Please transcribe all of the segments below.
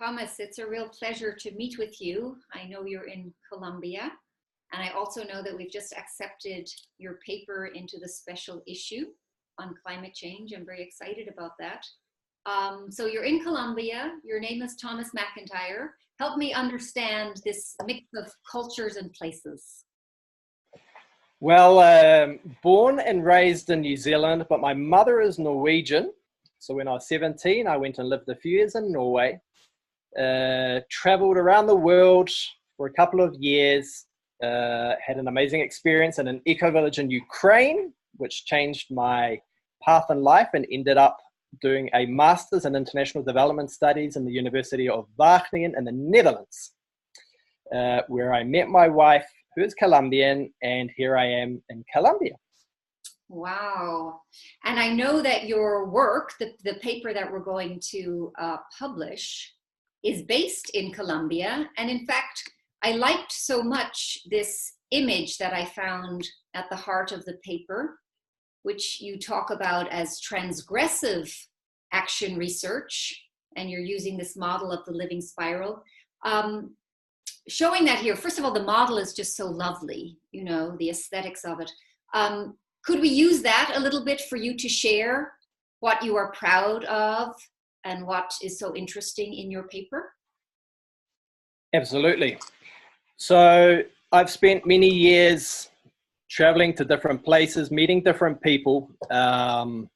Thomas, it's a real pleasure to meet with you. I know you're in Colombia, and I also know that we've just accepted your paper into the special issue on climate change. I'm very excited about that. So you're in Colombia, your name is Thomas MacIntyre. Help me understand this mix of cultures and places. Well, born and raised in New Zealand, but my mother is Norwegian. So when I was 17, I went and lived a few years in Norway, traveled around the world for a couple of years, had an amazing experience in an eco-village in Ukraine, which changed my path in life, and ended up doing a master's in international development studies in the University of Wageningen in the Netherlands, where I met my wife, who is Colombian, and here I am in Colombia. Wow. And I know that your work, the paper that we're going to publish, is based in Colombia. And in fact, I liked so much this image that I found at the heart of the paper, which you talk about as transgressive action research. And you're using this model of the living spiral. Showing that here, first of all, the model is just so lovely, you know, the aesthetics of it. Could we use that a little bit for you to share what you are proud of and what is so interesting in your paper? Absolutely. So I've spent many years traveling to different places, meeting different people, but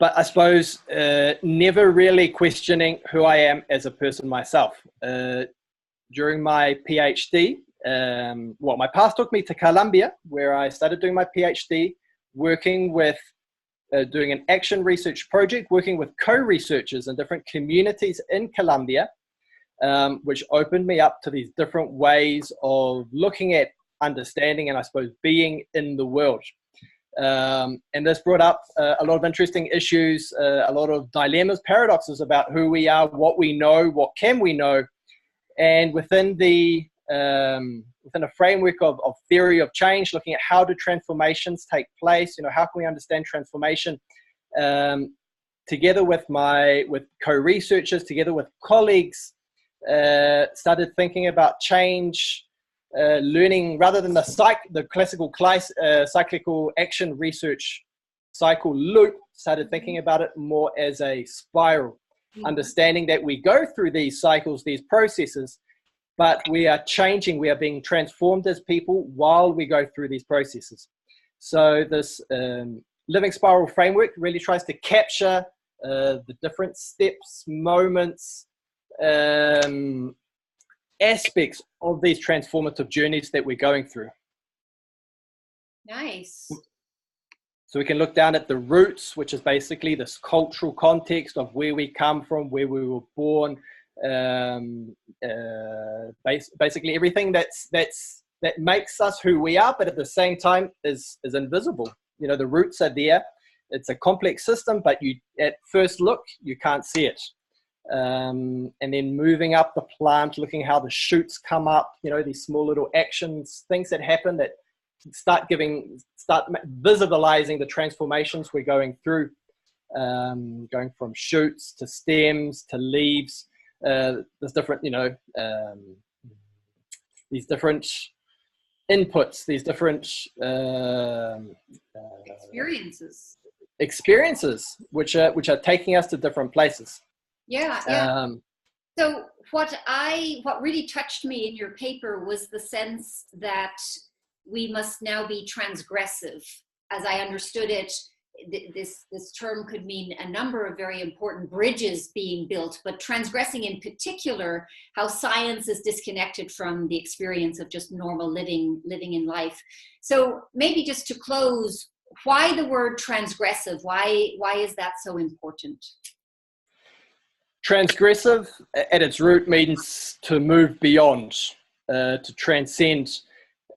I suppose never really questioning who I am as a person myself. During my PhD, my path took me to Colombia, where I started doing my PhD, working with, doing an action research project, working with co-researchers in different communities in Colombia, which opened me up to these different ways of looking at understanding and I suppose being in the world. And this brought up a lot of interesting issues, a lot of dilemmas, paradoxes about who we are, what we know, what can we know. And within a framework of theory of change, looking at how do transformations take place, you know, how can we understand transformation, together with co-researchers, together with colleagues, started thinking about change, learning rather than the classical cyclical action research cycle loop, started thinking about it more as a spiral. Understanding that we go through these cycles, these processes, but we are changing, we are being transformed as people while we go through these processes. So this living spiral framework really tries to capture the different steps, moments, aspects of these transformative journeys that we're going through. Nice. So we can look down at the roots, which is basically this cultural context of where we come from, where we were born, basically everything that makes us who we are, but at the same time is invisible. You know, the roots are there. It's a complex system, but at first look, you can't see it. And then moving up the plant, looking how the shoots come up, you know, these small little actions, things that happen that start visibilizing the transformations we're going through, going from shoots to stems to leaves. There's different, you know, these different inputs, these different experiences, which are taking us to different places. Yeah. So what really touched me in your paper was the sense that we must now be transgressive. As I understood it, this term could mean a number of very important bridges being built, but transgressing in particular, how science is disconnected from the experience of just normal living in life. So maybe just to close, why the word transgressive? Why is that so important? Transgressive at its root means to move beyond, to transcend.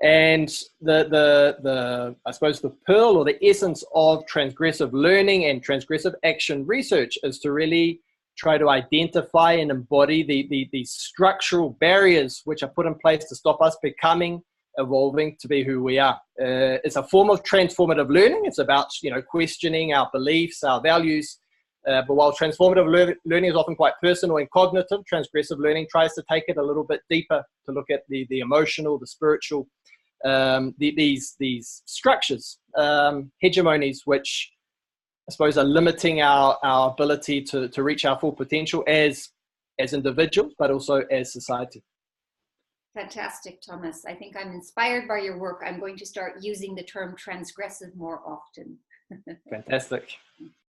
And I suppose the pearl or the essence of transgressive learning and transgressive action research is to really try to identify and embody the structural barriers which are put in place to stop us becoming, evolving to be who we are. It's a form of transformative learning. It's about, you know, questioning our beliefs, our values, But while transformative learning is often quite personal and cognitive, transgressive learning tries to take it a little bit deeper to look at the emotional, the spiritual, these structures, hegemonies, which I suppose are limiting our ability to reach our full potential as individuals, but also as society. Fantastic, Thomas. I think I'm inspired by your work. I'm going to start using the term transgressive more often. Fantastic.